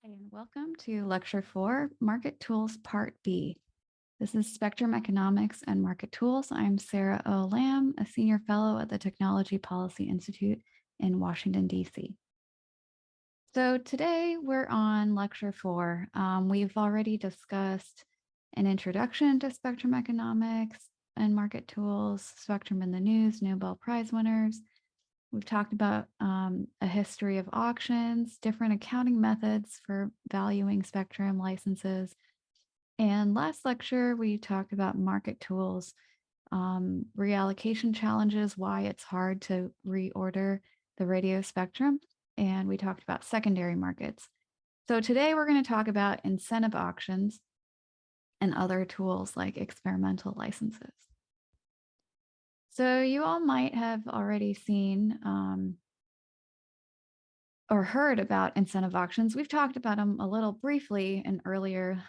And welcome to Lecture 4, Market Tools Part B. This is Spectrum Economics and Market Tools. I'm Sarah Oh Lam, a Senior Fellow at the Technology Policy Institute in Washington, D.C. So today we're on Lecture 4. We've already discussed an introduction to spectrum economics and market tools, spectrum in the news, Nobel Prize winners. We've talked about a history of auctions, different accounting methods for valuing spectrum licenses. And last lecture, we talked about market tools, reallocation challenges, why it's hard to reorder the radio spectrum. And we talked about secondary markets. So today we're going to talk about incentive auctions and other tools like experimental licenses. So you all might have already seen or heard about incentive auctions. We've talked about them a little briefly in earlier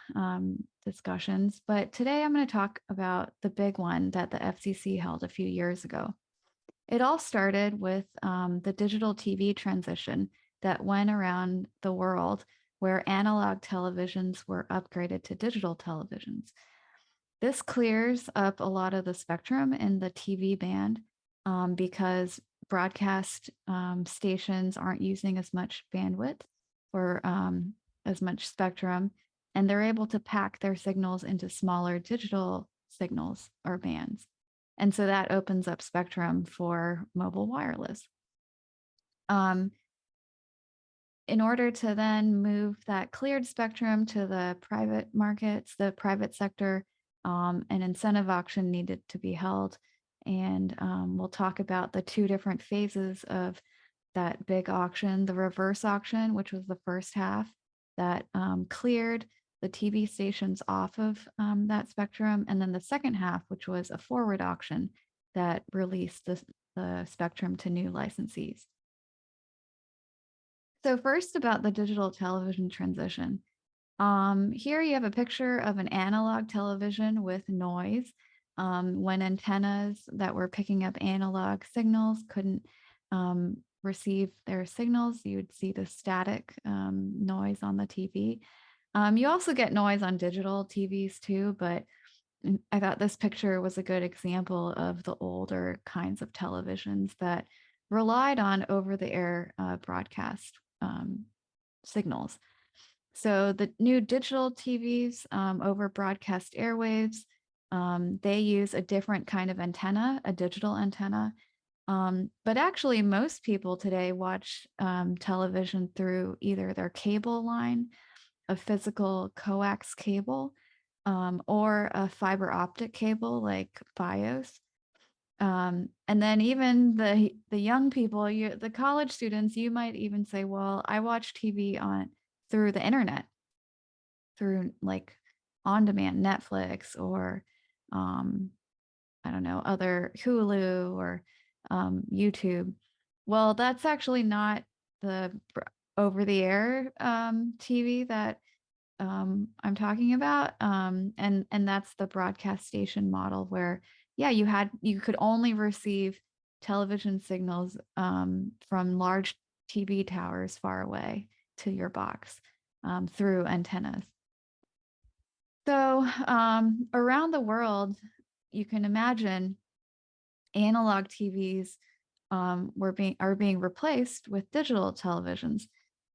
discussions, but today I'm going to talk about the big one that the FCC held a few years ago. It all started with the digital TV transition that went around the world where analog televisions were upgraded to digital televisions. This clears up a lot of the spectrum in the TV band because broadcast stations aren't using as much bandwidth or as much spectrum, and they're able to pack their signals into smaller digital signals or bands. And so that opens up spectrum for mobile wireless. In order to then move that cleared spectrum to the private markets, the private sector, an incentive auction needed to be held. And we'll talk about the two different phases of that big auction, the reverse auction, which was the first half that cleared the TV stations off of that spectrum. And then the second half, which was a forward auction that released the spectrum to new licensees. So first about the digital television transition. Here you have a picture of an analog television with noise. When antennas that were picking up analog signals couldn't receive their signals, you would see the static noise on the TV. You also get noise on digital TVs too, but I thought this picture was a good example of the older kinds of televisions that relied on over-the-air broadcast signals. So the new digital TVs over broadcast airwaves, they use a different kind of antenna, a digital antenna. But actually, most people today watch television through either their cable line, a physical coax cable, or a fiber optic cable like Fios. And then even the young people, the college students, you might even say, well, I watch TV through the internet, through like on-demand Netflix or I don't know, other Hulu or YouTube. Well, that's actually not the over-the-air TV that I'm talking about, and that's the broadcast station model where, yeah, you could only receive television signals from large TV towers far away to your box through antennas. So around the world, you can imagine analog TVs are being replaced with digital televisions,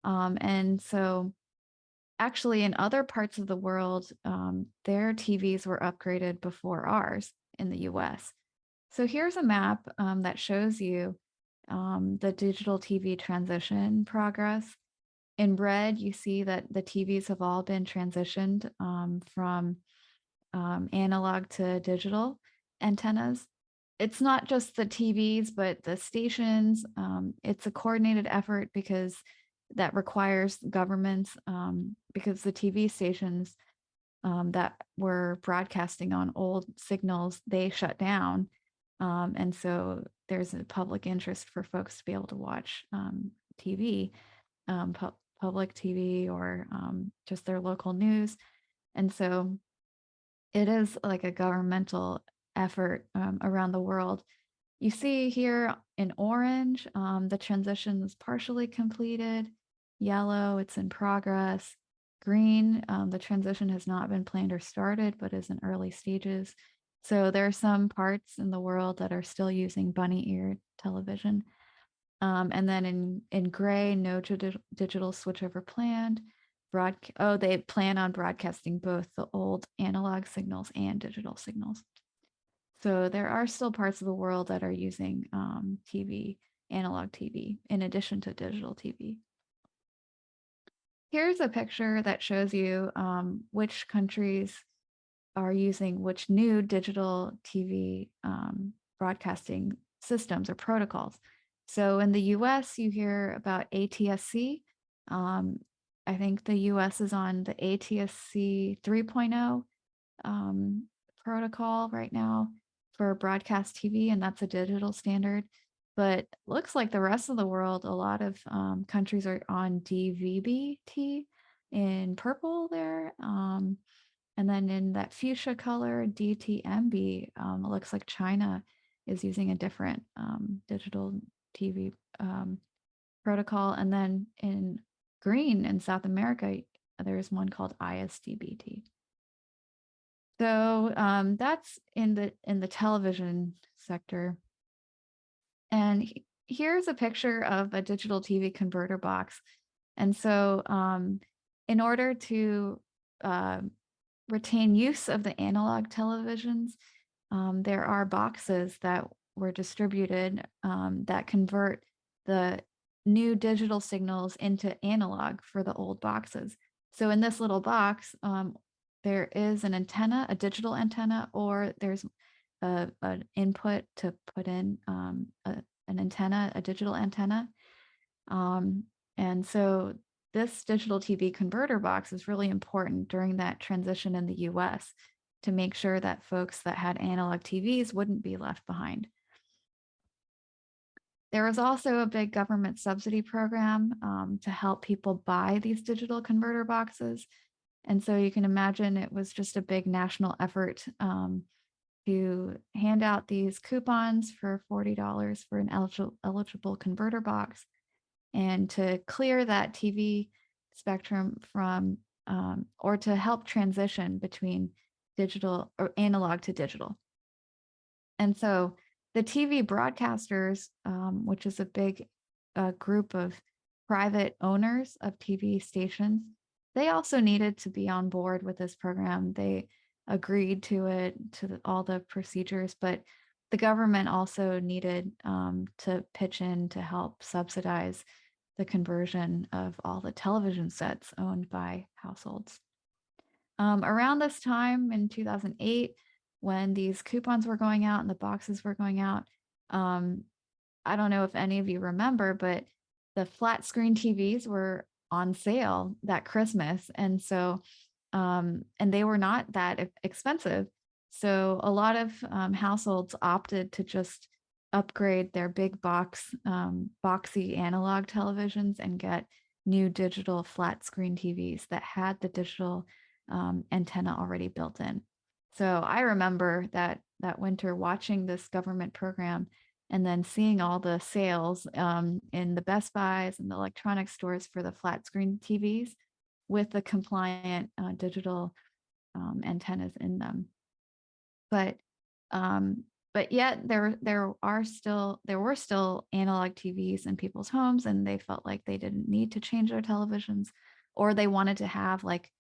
and so actually, in other parts of the world, their TVs were upgraded before ours in the US. So here's a map that shows you the digital TV transition progress. In red, you see that the TVs have all been transitioned from analog to digital antennas. It's not just the TVs, but the stations. It's a coordinated effort because that requires governments, because the TV stations that were broadcasting on old signals, they shut down. And so there's a public interest for folks to be able to watch TV, public TV or just their local news. And so it is like a governmental effort around the world. You see here in orange, the transition is partially completed. Yellow, it's in progress. Green, the transition has not been planned or started, but is in early stages. So there are some parts in the world that are still using bunny ear television. And then in gray, no digital switchover planned. They plan on broadcasting both the old analog signals and digital signals. So there are still parts of the world that are using TV, analog TV, in addition to digital TV. Here's a picture that shows you which countries are using which new digital TV broadcasting systems or protocols. So in the US, you hear about ATSC. I think the US is on the ATSC 3.0 protocol right now for broadcast TV, and that's a digital standard. But looks like the rest of the world, a lot of countries are on DVB-T in purple there. And then in that fuchsia color, DTMB, it looks like China is using a different digital TV protocol. And then in green in South America, there's one called ISDBT. So that's in the television sector. And here's a picture of a digital TV converter box. And so in order to retain use of the analog televisions, there are boxes that were distributed that convert the new digital signals into analog for the old boxes. So in this little box, there is an antenna, a digital antenna, or there's an input to put in an antenna, a digital antenna. And so this digital TV converter box is really important during that transition in the US to make sure that folks that had analog TVs wouldn't be left behind. There was also a big government subsidy program to help people buy these digital converter boxes. And so you can imagine it was just a big national effort to hand out these coupons for $40 for an eligible converter box and to clear that TV spectrum from, or to help transition between digital or analog to digital. And so the TV broadcasters, which is a big group of private owners of TV stations, they also needed to be on board with this program. They agreed to it, to all the procedures, but the government also needed to pitch in to help subsidize the conversion of all the television sets owned by households. Around this time in 2008, when these coupons were going out and the boxes were going out, I don't know if any of you remember, but the flat screen TVs were on sale that Christmas. And so, and they were not that expensive. So a lot of households opted to just upgrade their big boxy analog televisions and get new digital flat screen TVs that had the digital antenna already built in. So I remember that winter watching this government program and then seeing all the sales in the Best Buys and the electronics stores for the flat screen TVs with the compliant digital antennas in them. But yet there were still analog TVs in people's homes, and they felt like they didn't need to change their televisions, or they wanted to have like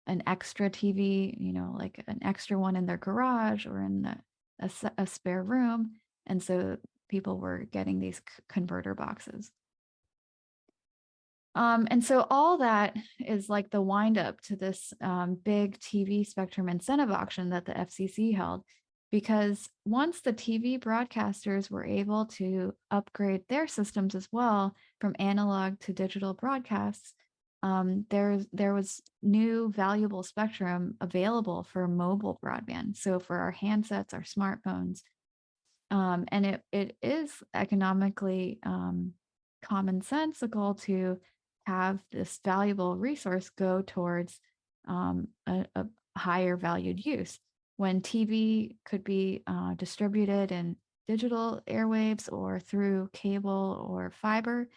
an extra TV, like an extra one in their garage or in a spare room. And so people were getting these converter boxes. And so all that is like the wind up to this big TV spectrum incentive auction that the FCC held, because once the TV broadcasters were able to upgrade their systems as well from analog to digital broadcasts, there was new valuable spectrum available for mobile broadband. So for our handsets, our smartphones, and it is economically commonsensical to have this valuable resource go towards a higher valued use. When TV could be distributed in digital airwaves or through cable or fiber,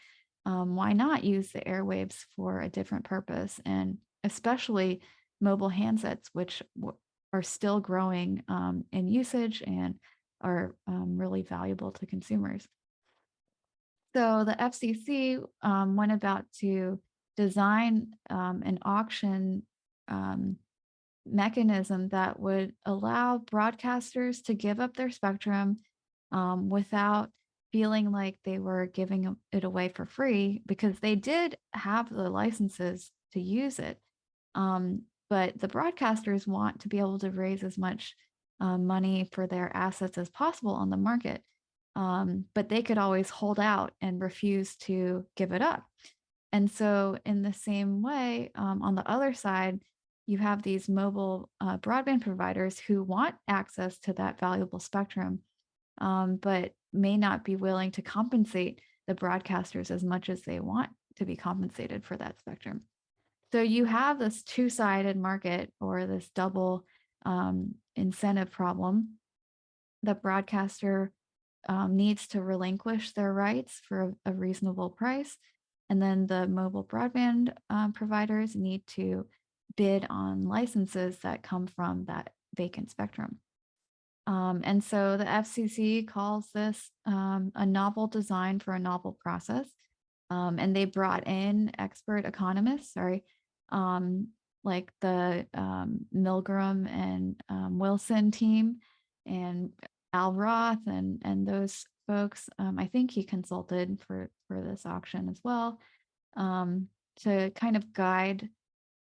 why not use the airwaves for a different purpose? And especially mobile handsets, which are still growing in usage and are really valuable to consumers. So the FCC went about to design an auction mechanism that would allow broadcasters to give up their spectrum without feeling like they were giving it away for free, because they did have the licenses to use it. But the broadcasters want to be able to raise as much money for their assets as possible on the market. But they could always hold out and refuse to give it up. And so, in the same way, on the other side, you have these mobile broadband providers who want access to that valuable spectrum, but may not be willing to compensate the broadcasters as much as they want to be compensated for that spectrum. So you have this two-sided market, or this double incentive problem. The broadcaster needs to relinquish their rights for a reasonable price. And then the mobile broadband providers need to bid on licenses that come from that vacant spectrum. And so the FCC calls this a novel design for a novel process. And they brought in expert economists, like the Milgram and Wilson team, and Al Roth and those folks. I think he consulted for this auction as well, to kind of guide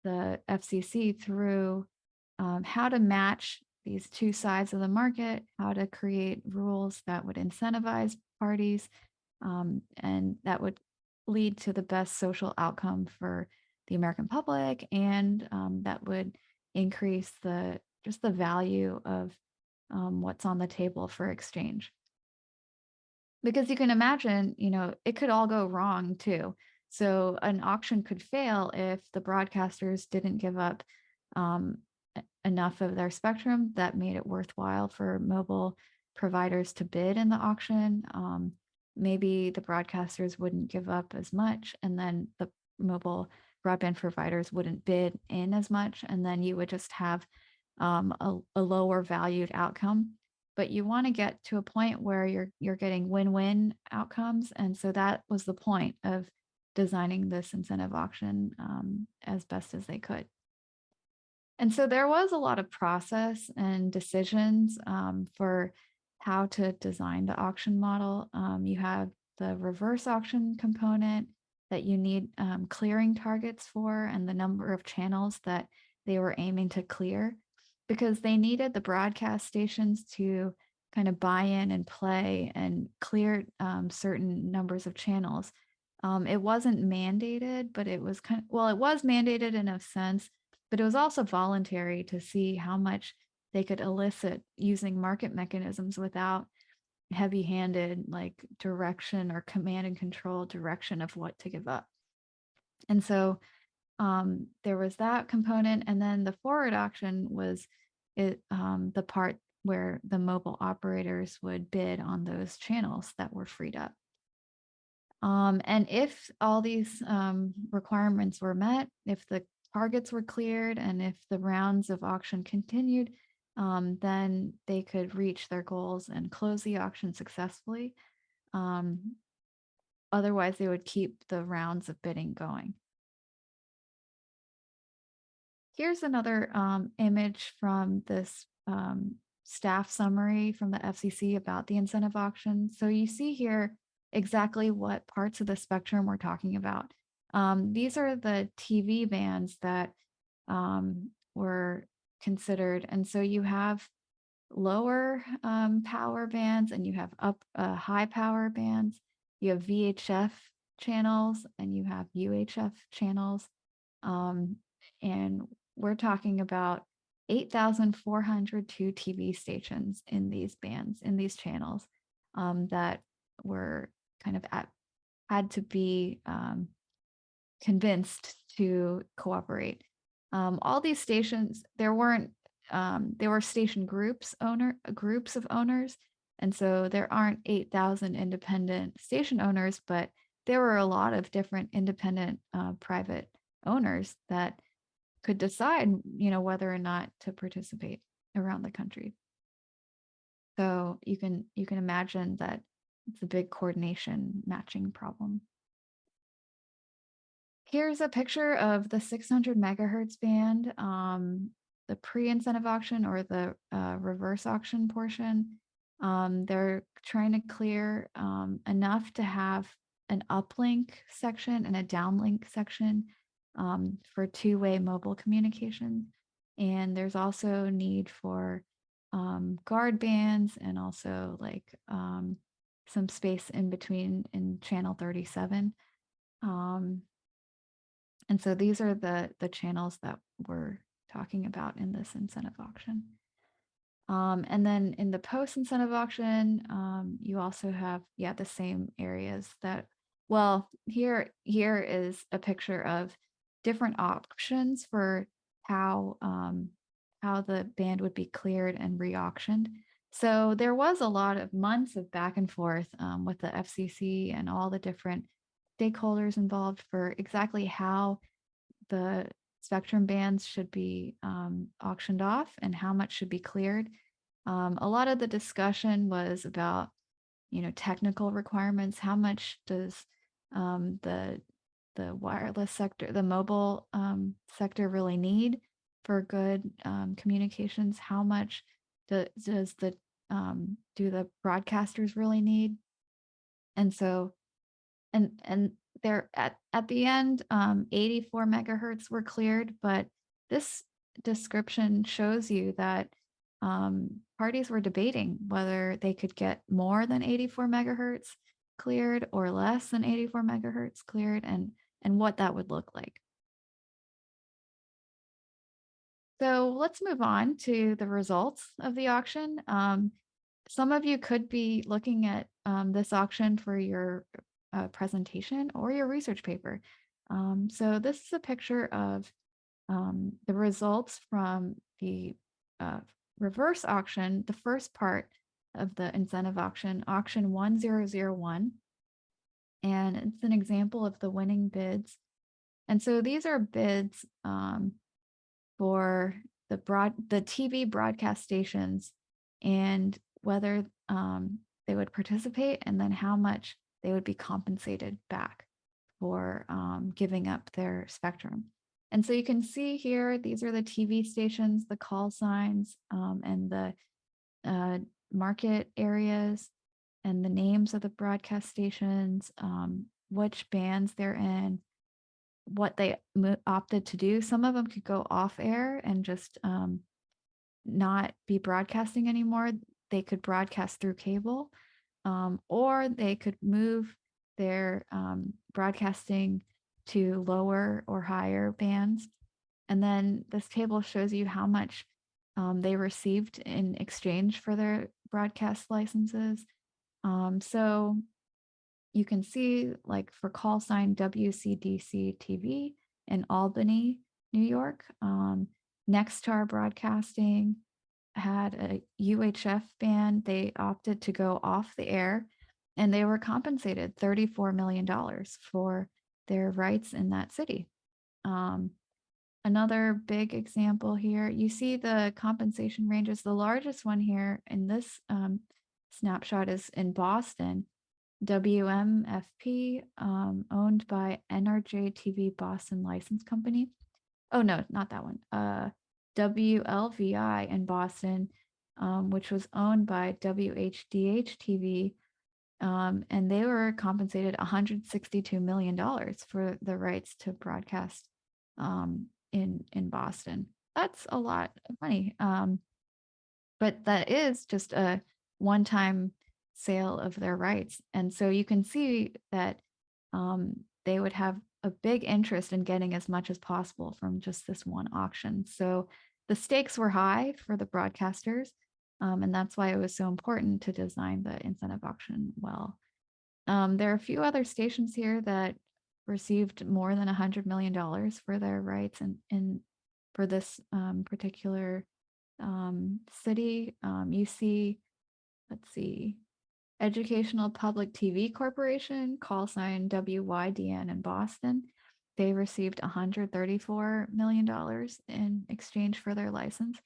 the FCC through how to match these two sides of the market, how to create rules that would incentivize parties, and that would lead to the best social outcome for the American public, and that would increase the value of what's on the table for exchange. Because you can imagine, it could all go wrong too. So an auction could fail if the broadcasters didn't give up enough of their spectrum that made it worthwhile for mobile providers to bid in the auction. Maybe the broadcasters wouldn't give up as much, and then the mobile broadband providers wouldn't bid in as much, and then you would just have a lower valued outcome. But you want to get to a point where you're getting win-win outcomes, and so that was the point of designing this incentive auction as best as they could. And so there was a lot of process and decisions for how to design the auction model. You have the reverse auction component that you need clearing targets for, and the number of channels that they were aiming to clear, because they needed the broadcast stations to kind of buy in and play and clear certain numbers of channels. It wasn't mandated, but it was it was mandated in a sense, but it was also voluntary to see how much they could elicit using market mechanisms without heavy-handed like direction or command and control direction of what to give up. And so there was that component, and then the forward auction was the part where the mobile operators would bid on those channels that were freed up. And if all these requirements were met, if the targets were cleared, and if the rounds of auction continued, then they could reach their goals and close the auction successfully. Otherwise, they would keep the rounds of bidding going. Here's another image from this staff summary from the FCC about the incentive auction. So you see here exactly what parts of the spectrum we're talking about. These are the TV bands that were considered. And so you have lower power bands, and you have high power bands. You have VHF channels, and you have UHF channels. And we're talking about 8,402 TV stations in these bands, in these channels, that were kind of had to be convinced to cooperate. All these stations, there were station groups of owners, and so there aren't 8,000 independent station owners, but there were a lot of different independent private owners that could decide, whether or not to participate around the country. So you can imagine that it's a big coordination matching problem. Here's a picture of the 600 megahertz band, the pre-incentive auction or the reverse auction portion. They're trying to clear enough to have an uplink section and a downlink section for two-way mobile communication. And there's also need for guard bands and also like some space in between in channel 37. And so these are the channels that we're talking about in this incentive auction. And then in the post-incentive auction, you also have, the same areas that, well, here is a picture of different options for how the band would be cleared and re-auctioned. So there was a lot of months of back and forth with the FCC and all the different stakeholders involved for exactly how the spectrum bands should be auctioned off and how much should be cleared. A lot of the discussion was about, technical requirements. How much does the wireless sector, the mobile sector really need for good communications? How much does the do the broadcasters really need? And so, and there at the end, 84 megahertz were cleared, but this description shows you that parties were debating whether they could get more than 84 megahertz cleared or less than 84 megahertz cleared, and what that would look like. So let's move on to the results of the auction. Some of you could be looking at this auction for your presentation or your research paper. So this is a picture of the results from the reverse auction, the first part of the incentive auction, auction 1001. And it's an example of the winning bids. And so these are bids for the TV broadcast stations and whether they would participate and then how much they would be compensated back for giving up their spectrum. And so you can see here, these are the TV stations, the call signs, and the market areas, and the names of the broadcast stations, which bands they're in, what they opted to do. Some of them could go off air and just not be broadcasting anymore. They could broadcast through cable, or they could move their broadcasting to lower or higher bands. And then this table shows you how much they received in exchange for their broadcast licenses. So you can see, like for call sign WCDC TV in Albany, New York, Nexstar Broadcasting had a UHF band. They opted to go off the air and they were compensated $34 million for their rights in that city. Another big example here, you see the compensation ranges. The largest one here in this snapshot is in Boston, WMFP, owned by NRJ TV Boston License Company. Oh, no, not that one. WLVI in Boston, which was owned by WHDH TV, and they were compensated $162 million for the rights to broadcast in Boston. That's a lot of money. But that is just a one-time sale of their rights. And so you can see that they would have a big interest in getting as much as possible from just this one auction. So the stakes were high for the broadcasters, and that's why it was so important to design the incentive auction well. There are a few other stations here that received more than $100 million for their rights and for this particular city. You see, let's see, Educational Public TV Corporation, call sign WYDN in Boston. They received $134 million in exchange for their license.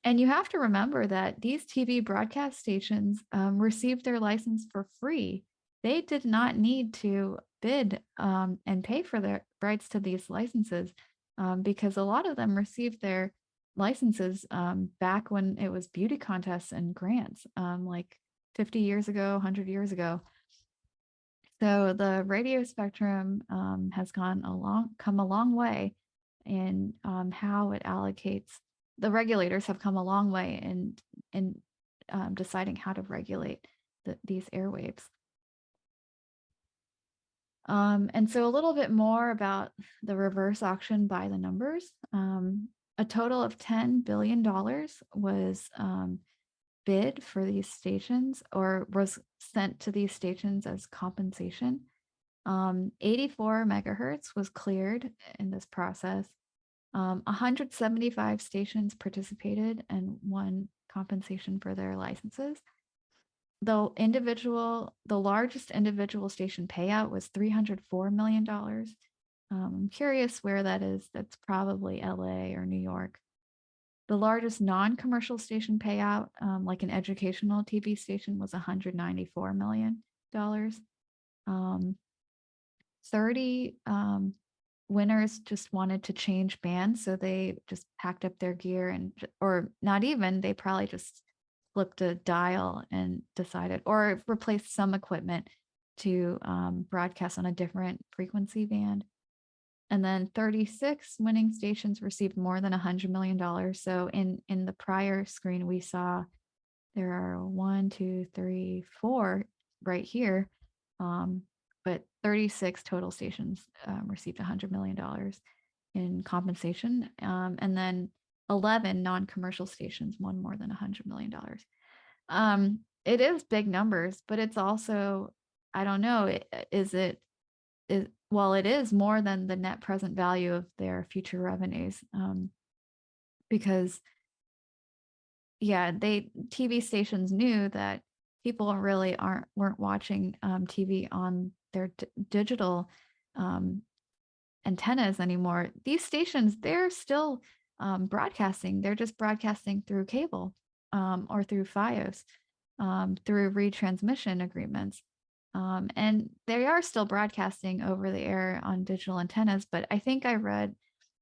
And you have to remember that these TV broadcast stations received their license for free. They did not need to bid and pay for their rights to these licenses because a lot of them received their licenses back when it was beauty contests and grants, like 50 years ago, 100 years ago. So the radio spectrum has come a long way in how it allocates. The regulators have come a long way in deciding how to regulate these airwaves. And so a little bit more about the reverse auction by the numbers. A total of $10 billion was bid for these stations or was sent to these stations as compensation. 84 megahertz was cleared in this process. 175 stations participated and won compensation for their licenses. The largest individual station payout was $304 million. I'm curious where that is. That's probably LA or New York. The largest non-commercial station payout, like an educational TV station, was $194 million. 30 winners just wanted to change bands, so they just packed up their gear or not even, they probably just flipped a dial and decided, or replaced some equipment to broadcast on a different frequency band. And then 36 winning stations received more than $100 million. So in the prior screen, we saw there are 1, 2, 3, 4 right here. But 36 total stations received $100 million in compensation. And then 11 non-commercial stations won more than $100 million. It is big numbers, but it's also, I don't know, well, it is more than the net present value of their future revenues, because TV stations knew that people really weren't watching TV on their digital antennas anymore. These stations, they're still broadcasting. They're just broadcasting through cable or through FiOS, through retransmission agreements. And they are still broadcasting over the air on digital antennas, but I think I read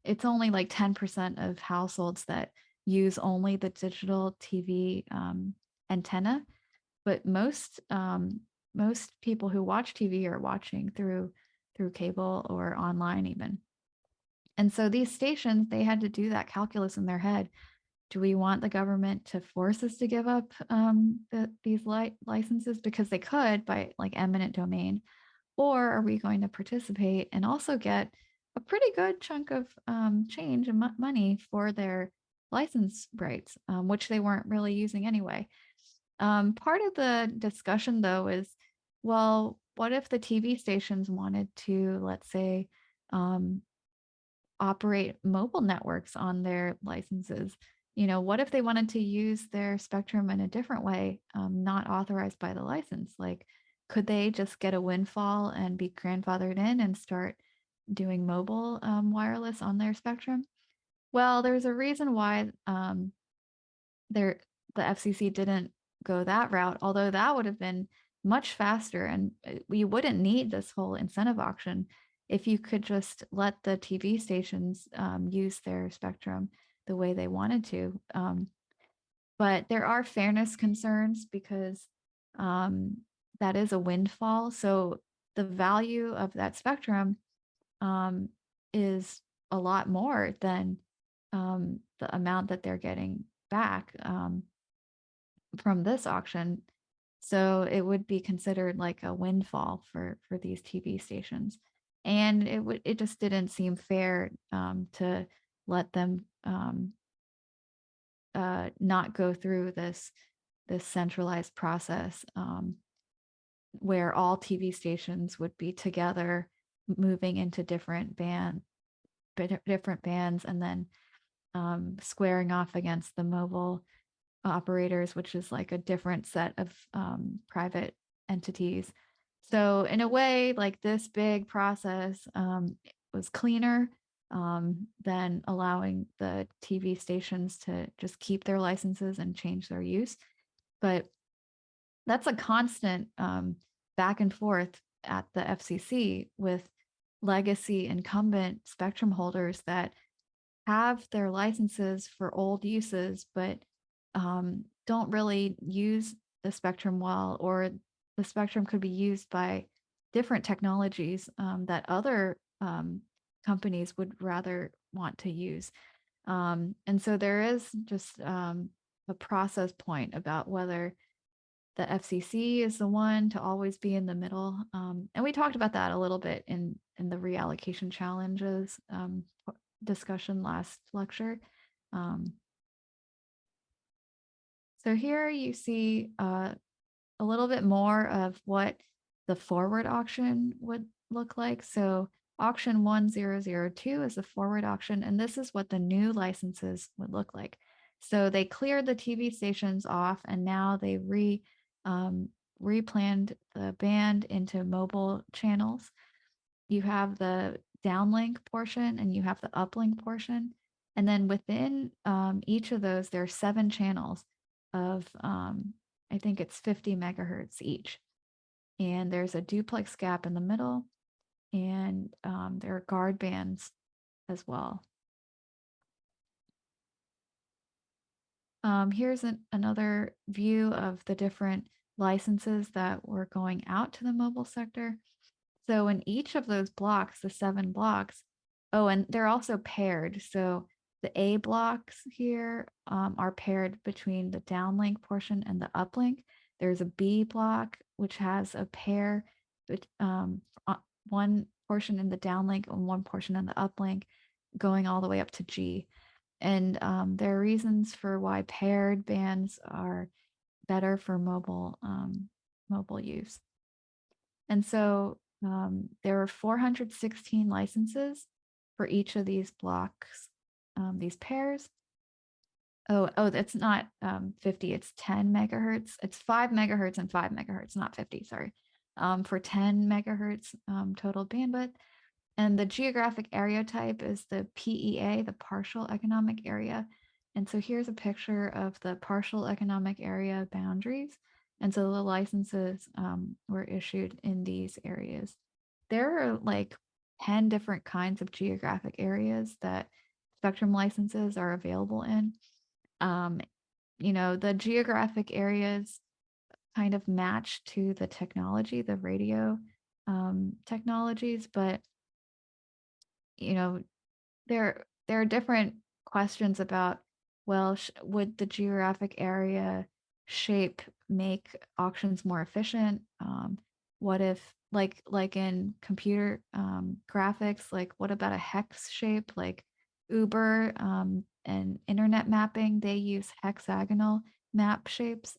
it's only like 10% of households that use only the digital TV antenna. But most people who watch TV are watching through cable or online even. And so these stations, they had to do that calculus in their head. Do we want the government to force us to give up these licenses because they could by like eminent domain? Or are we going to participate and also get a pretty good chunk of change and money for their license rights, which they weren't really using anyway? Part of the discussion, though, is, well, what if the TV stations wanted to, let's say, operate mobile networks on their licenses? What if they wanted to use their spectrum in a different way, not authorized by the license? Like, could they just get a windfall and be grandfathered in and start doing mobile wireless on their spectrum? Well, there's a reason why the FCC didn't go that route, although that would have been much faster and we wouldn't need this whole incentive auction if you could just let the TV stations use their spectrum the way they wanted to. But there are fairness concerns because that is a windfall. So the value of that spectrum is a lot more than the amount that they're getting back from this auction. So it would be considered like a windfall for these TV stations. And it just didn't seem fair to let them not go through this centralized process where all TV stations would be together moving into different bands and then squaring off against the mobile operators, which is like a different set of private entities. So in a way, like this big process was cleaner than allowing the TV stations to just keep their licenses and change their use. But that's a constant back and forth at the FCC with legacy incumbent spectrum holders that have their licenses for old uses, but don't really use the spectrum well, or the spectrum could be used by different technologies that other companies would rather want to use. And so there is just a process point about whether the FCC is the one to always be in the middle. And we talked about that a little bit in the reallocation challenges discussion last lecture. Um, so here you see a little bit more of what the forward auction would look like. So auction 1002 is a forward auction, and this is what the new licenses would look like. So they cleared the TV stations off, and now they replanned the band into mobile channels. You have the downlink portion and you have the uplink portion. And then within each of those, there are 7 channels of, I think it's 50 megahertz each. And there's a duplex gap in the middle, and there are guard bands as well. Here's another view of the different licenses that were going out to the mobile sector. So in each of those blocks, the 7 blocks, oh, and they're also paired. So the A blocks here are paired between the downlink portion and the uplink. There's a B block, which has a pair, but one portion in the downlink and one portion in the uplink, going all the way up to G. And there are reasons for why paired bands are better for mobile use. And so there are 416 licenses for each of these blocks, these pairs. Oh, that's not 50, it's 10 megahertz. It's 5 megahertz and 5 megahertz, not 50, sorry. For 10 megahertz total bandwidth. And the geographic area type is the PEA, the partial economic area. And so here's a picture of the partial economic area boundaries. And so the licenses were issued in these areas. There are like 10 different kinds of geographic areas that spectrum licenses are available in. The geographic areas kind of match to the technology, the radio technologies, but there are different questions about, well, would the geographic area shape make auctions more efficient? What if, like in computer graphics, like what about a hex shape, like Uber and internet mapping? They use hexagonal map shapes.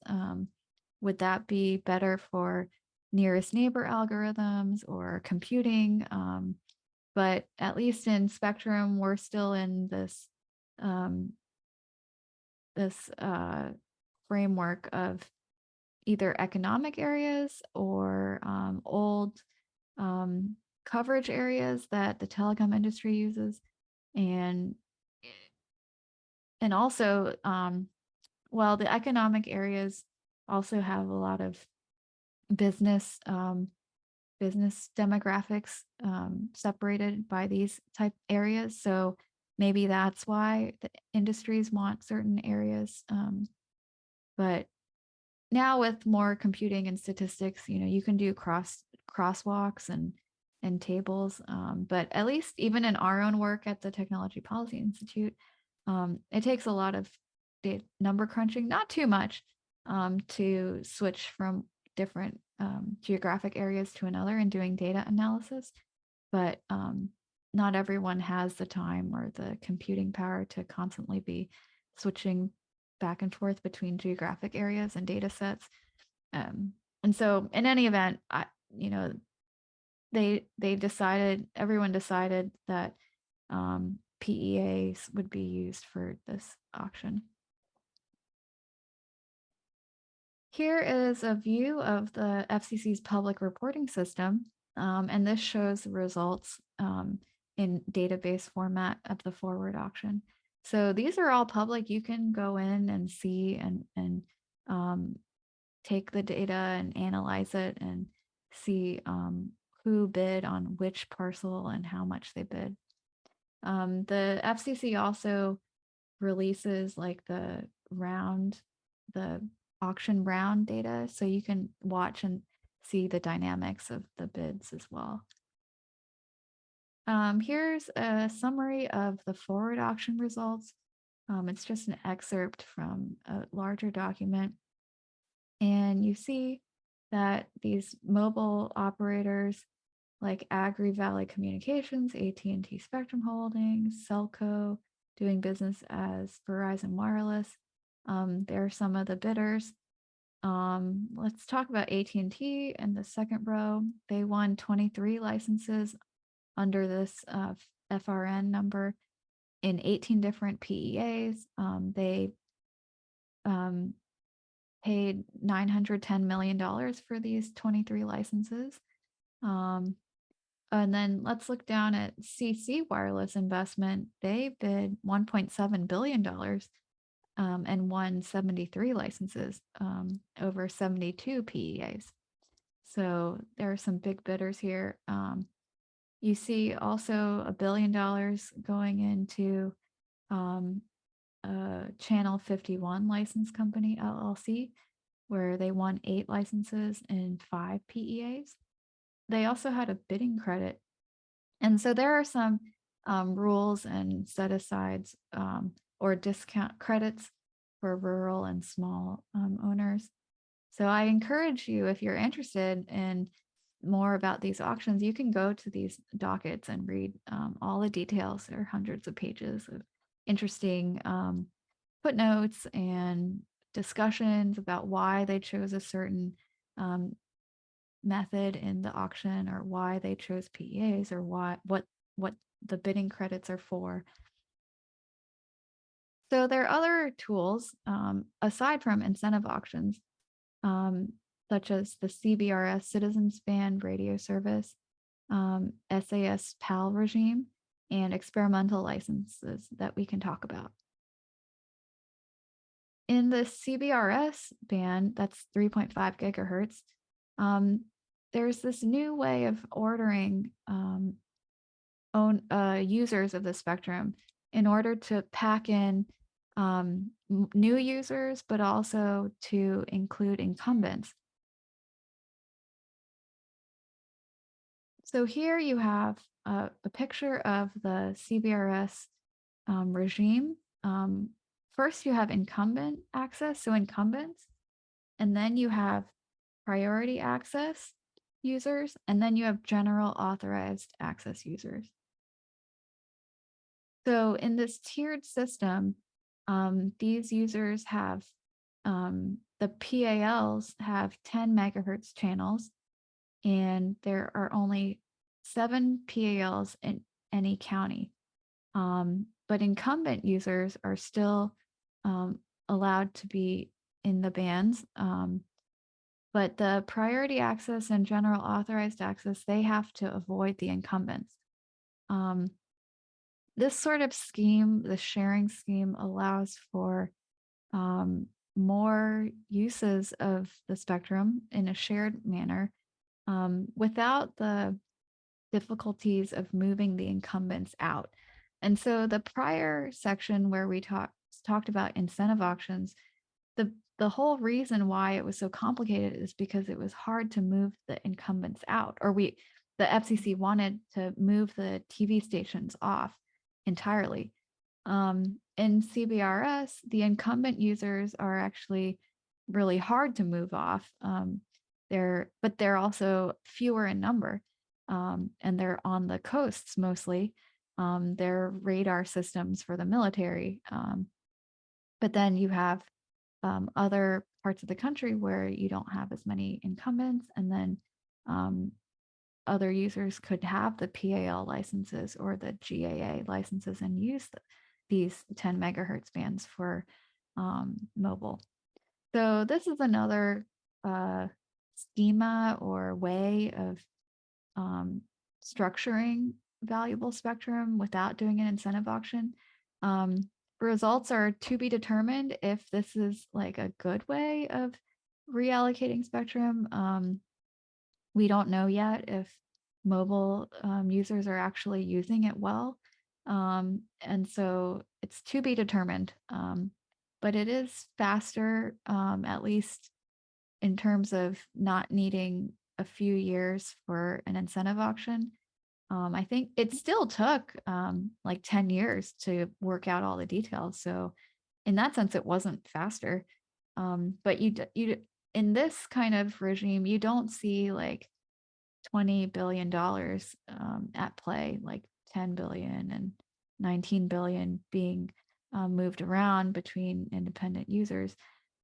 Would that be better for nearest neighbor algorithms or computing? But at least in spectrum, we're still in this framework of either economic areas or old coverage areas that the telecom industry uses, and also well, the economic areas also have a lot of business business demographics separated by these type areas. So maybe that's why the industries want certain areas. But now with more computing and statistics, you can do crosswalks and tables. But at least even in our own work at the Technology Policy Institute, it takes a lot of number crunching, not too much, to switch from different geographic areas to another and doing data analysis. But not everyone has the time or the computing power to constantly be switching back and forth between geographic areas and data sets. And so in any event, everyone decided that PEAs would be used for this auction. Here is a view of the FCC's public reporting system, and this shows the results in database format of the forward auction. So these are all public. You can go in and see and um, take the data and analyze it and see who bid on which parcel and how much they bid. The FCC also releases like the auction round data, so you can watch and see the dynamics of the bids as well. Here's a summary of the forward auction results. It's just an excerpt from a larger document. And you see that these mobile operators like Agri Valley Communications, AT&T Spectrum Holdings, Cellco, doing business as Verizon Wireless. They're some of the bidders. Let's talk about AT&T in the second row. They won 23 licenses under this FRN number in 18 different PEAs. They paid $910 million for these 23 licenses. And then let's look down at CC Wireless Investment. They bid $1.7 billion and won 73 licenses over 72 PEAs. So there are some big bidders here. You see also $1 billion going into Channel 51 License Company, LLC, where they won 8 licenses and 5 PEAs. They also had a bidding credit. And so there are some rules and set-asides or discount credits for rural and small owners. So I encourage you, if you're interested in more about these auctions, you can go to these dockets and read all the details. There are hundreds of pages of interesting footnotes and discussions about why they chose a certain method in the auction, or why they chose PEAs, or what the bidding credits are for. So there are other tools aside from incentive auctions, such as the CBRS Citizens Band radio service, SAS PAL regime, and experimental licenses that we can talk about. In the CBRS band, that's 3.5 gigahertz, there's this new way of ordering users of the spectrum in order to pack in new users, but also to include incumbents. So here you have a picture of the CBRS regime. First, you have incumbent access, so incumbents, and then you have priority access users, and then you have general authorized access users. So in this tiered system, these users have, the PALs have 10 megahertz channels, and there are only 7 PALs in any county. But incumbent users are still allowed to be in the bands. But the priority access and general authorized access, they have to avoid the incumbents. This sort of scheme, the sharing scheme, allows for more uses of the spectrum in a shared manner without the difficulties of moving the incumbents out. And so the prior section where we talked about incentive auctions, the whole reason why it was so complicated is because it was hard to move the incumbents out, or the FCC wanted to move the TV stations off entirely. In CBRS, the incumbent users are actually really hard to move off. But they're also fewer in number, and they're on the coasts mostly. They're radar systems for the military. But then you have other parts of the country where you don't have as many incumbents, and then other users could have the PAL licenses or the GAA licenses and use these 10 megahertz bands for mobile. So this is another schema or way of structuring valuable spectrum without doing an incentive auction. Um, Results are to be determined if this is like a good way of reallocating spectrum. We don't know yet if mobile users are actually using it well. And so it's to be determined. But it is faster, at least in terms of not needing a few years for an incentive auction. I think it still took like 10 years to work out all the details. So in that sense, it wasn't faster. But you in this kind of regime, you don't see like $20 billion at play, like 10 billion and 19 billion being moved around between independent users.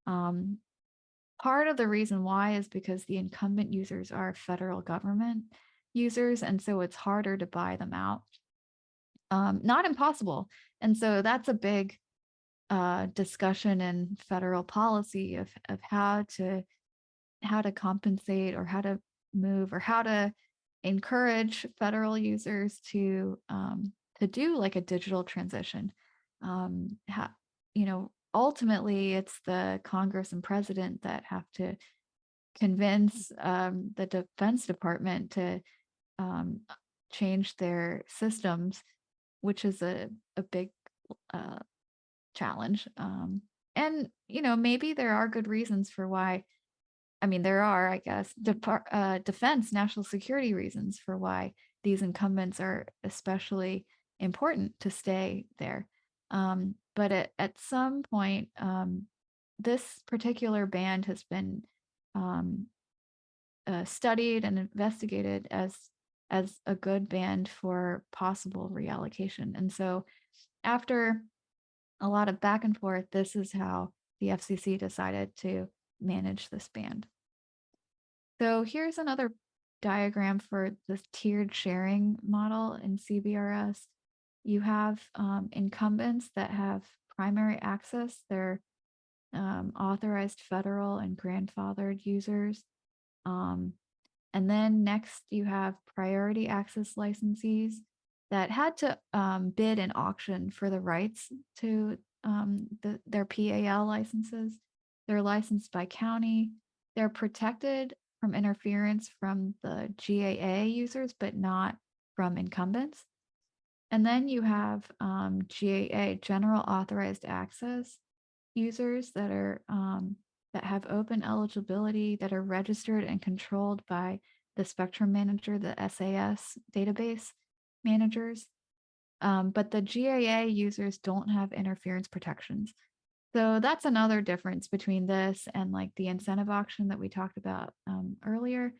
Um, Part of the reason why is because the incumbent users are federal government users, and so it's harder to buy them out. Not impossible. And so that's a big discussion in federal policy of how to compensate or how to move or how to encourage federal users to do like a digital transition. How, ultimately it's the Congress and president that have to convince the Defense Department to um, change their systems, which is a big uh, challenge. And maybe there are good reasons for why. I mean, there are, I guess, defense, national security reasons for why these incumbents are especially important to stay there. But at some point, this particular band has been um, studied and investigated as a good band for possible reallocation. And so, after a lot of back and forth, this is how the FCC decided to manage this band. So here's another diagram for the tiered sharing model in CBRS. You have incumbents that have primary access. They're authorized federal and grandfathered users. Um, and then next you have priority access licensees that had to bid and auction for the rights to their PAL licenses. They're licensed by county. They're protected from interference from the GAA users, but not from incumbents. And then you have GAA, general authorized access users that have open eligibility, that are registered and controlled by the spectrum manager, the SAS database managers. But the GAA users don't have interference protections. So that's another difference between this and like the incentive auction that we talked about earlier,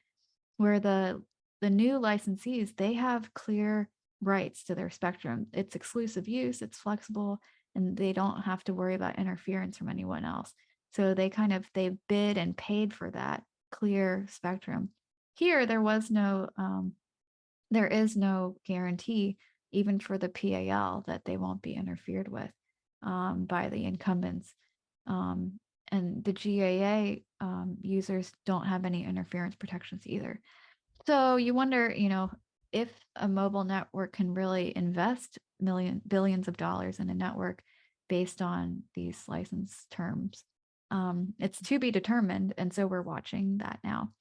where the new licensees, they have clear rights to their spectrum. It's exclusive use, it's flexible, and they don't have to worry about interference from anyone else. So they bid and paid for that clear spectrum. Here, there is no guarantee, even for the PAL, that they won't be interfered with by the incumbents. And the GAA users don't have any interference protections either. So you wonder, if a mobile network can really invest billions of dollars in a network based on these license terms. It's to be determined, and so we're watching that now.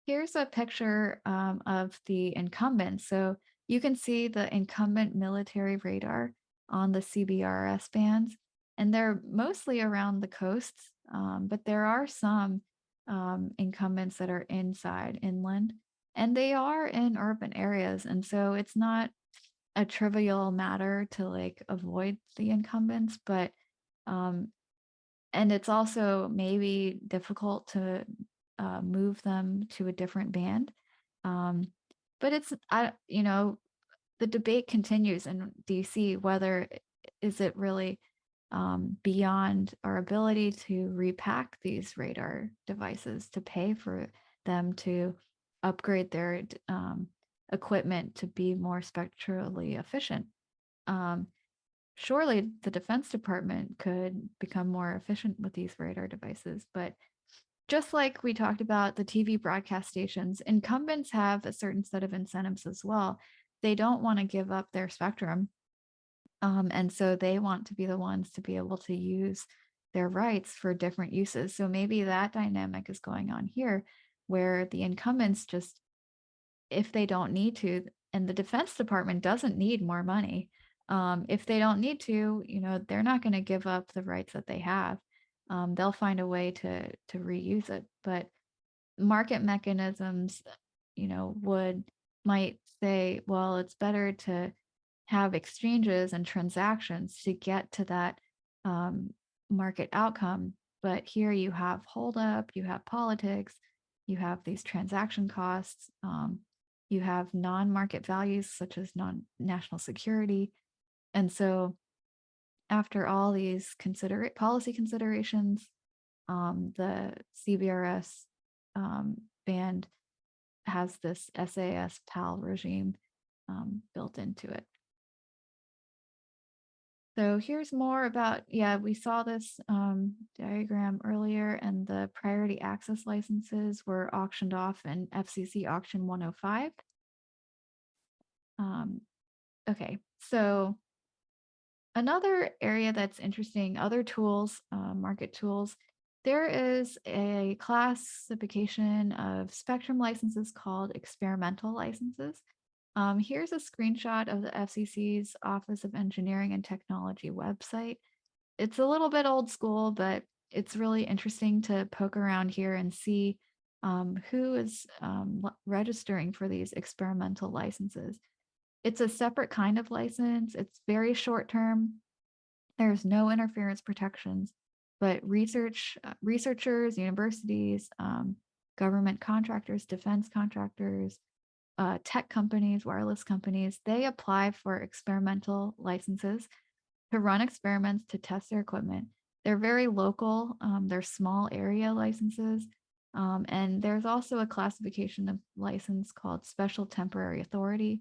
Here's a picture of the incumbent. So you can see the incumbent military radar on the CBRS bands, and they're mostly around the coasts, but there are some incumbents that are inland, and they are in urban areas. And so it's not a trivial matter to like avoid the incumbents, but um, and it's also maybe difficult to move them to a different band. Um, but the debate continues in DC whether is it really beyond our ability to repack these radar devices to pay for them to upgrade their equipment to be more spectrally efficient. Um, surely the Defense Department could become more efficient with these radar devices. But just like we talked about the TV broadcast stations, incumbents have a certain set of incentives as well. They don't want to give up their spectrum. And so they want to be the ones to be able to use their rights for different uses. So maybe that dynamic is going on here, where the incumbents just, if they don't need to, and the Defense Department doesn't need more money. If they don't need to, they're not going to give up the rights that they have. They'll find a way to reuse it. But market mechanisms, would might say, well, it's better to have exchanges and transactions to get to that um, market outcome. But here you have holdup, you have politics, you have these transaction costs, you have non-market values such as non-national security. And so after all these policy considerations, the CBRS band has this SAS PAL regime built into it. So here's more about, we saw this diagram earlier, and the priority access licenses were auctioned off in FCC auction 105. Okay, so another area that's interesting, other tools, market tools, there is a classification of spectrum licenses called experimental licenses. Here's a screenshot of the FCC's Office of Engineering and Technology website. It's a little bit old school, but it's really interesting to poke around here and see who is registering for these experimental licenses. It's a separate kind of license. It's very short term. There's no interference protections, but researchers, universities, government contractors, defense contractors, tech companies, wireless companies, they apply for experimental licenses to run experiments to test their equipment. They're very local, they're small area licenses. And there's also a classification of license called Special Temporary Authority.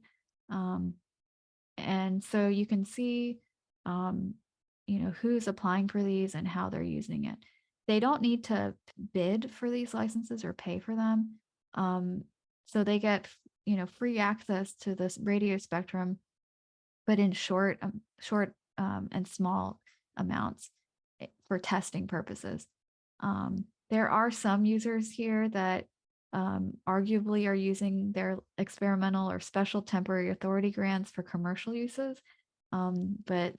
And so you can see, who's applying for these and how they're using it. They don't need to bid for these licenses or pay for them. So they get, free access to this radio spectrum, but in short and small amounts for testing purposes. There are some users here that arguably are using their experimental or special temporary authority grants for commercial uses. But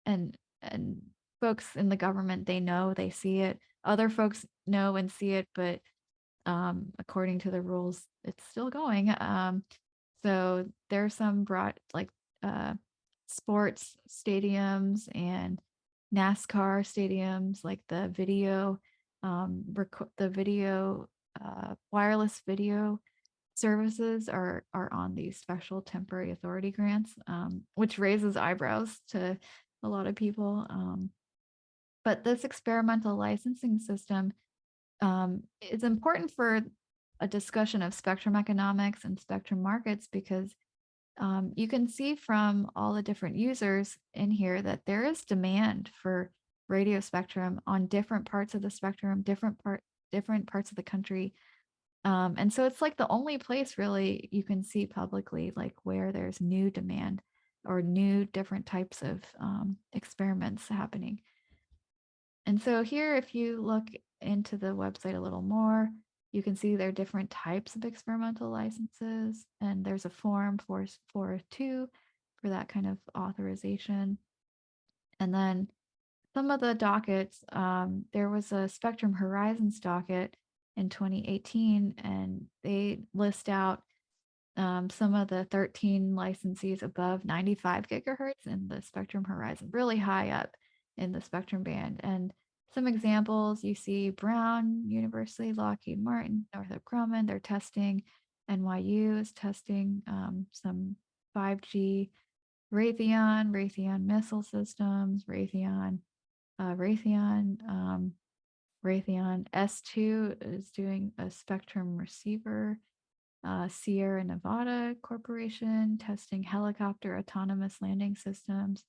and folks in the government, they know, they see it. Other folks know and see it, but according to the rules, it's still going. So there's some broad sports stadiums and NASCAR stadiums, like the wireless video services are on these special temporary authority grants, which raises eyebrows to a lot of people. But this experimental licensing system is important for a discussion of spectrum economics and spectrum markets, because you can see from all the different users in here that there is demand for radio spectrum on different parts of the spectrum, different parts of the country. And so it's like the only place really you can see publicly, like where there's new demand or new different types of experiments happening. And so here, if you look into the website a little more, you can see there are different types of experimental licenses, and there's a form 442 for that kind of authorization. And then some of the dockets, there was a Spectrum Horizons docket in 2018, and they list out some of the 13 licensees above 95 gigahertz in the Spectrum Horizon, really high up in the spectrum band. And some examples, you see Brown University, Lockheed Martin, Northrop Grumman, they're testing. NYU is testing some 5G. Raytheon Missile Systems, Raytheon S2 is doing a spectrum receiver. Sierra Nevada Corporation testing helicopter autonomous landing systems.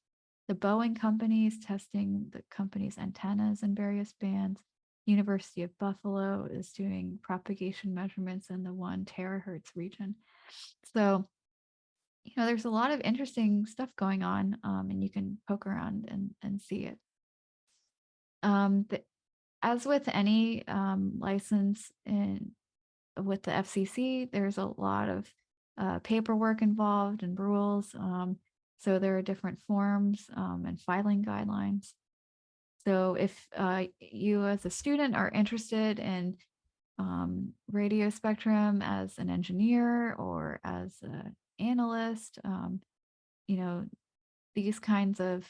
The Boeing company is testing the company's antennas in various bands. University of Buffalo is doing propagation measurements in the 1 terahertz region. So, there's a lot of interesting stuff going on, and you can poke around and see it. The, as with any license with the FCC, there's a lot of paperwork involved and rules. So there are different forms and filing guidelines. So if you as a student are interested in radio spectrum as an engineer or as an analyst, you know, these kinds of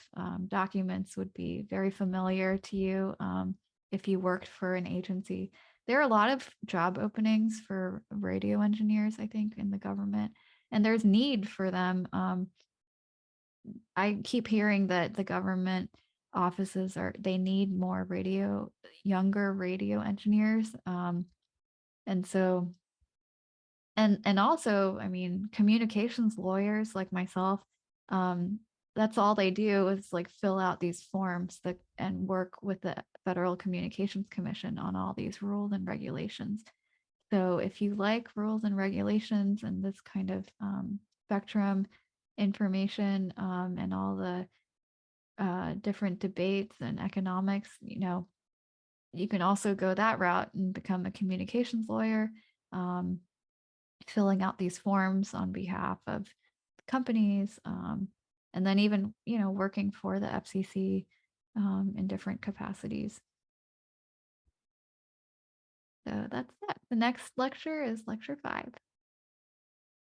documents would be very familiar to you if you worked for an agency. There are a lot of job openings for radio engineers, I think, in the government, and there's need for them. I keep hearing that the government offices they need more younger radio engineers. And so, and also, I mean, communications lawyers like myself, um, that's all they do is like fill out these forms and work with the Federal Communications Commission on all these rules and regulations. So if you like rules and regulations and this kind of spectrum information and all the different debates and economics, you can also go that route and become a communications lawyer, filling out these forms on behalf of companies, and then even, working for the FCC in different capacities. So that's that. The next lecture is lecture 5.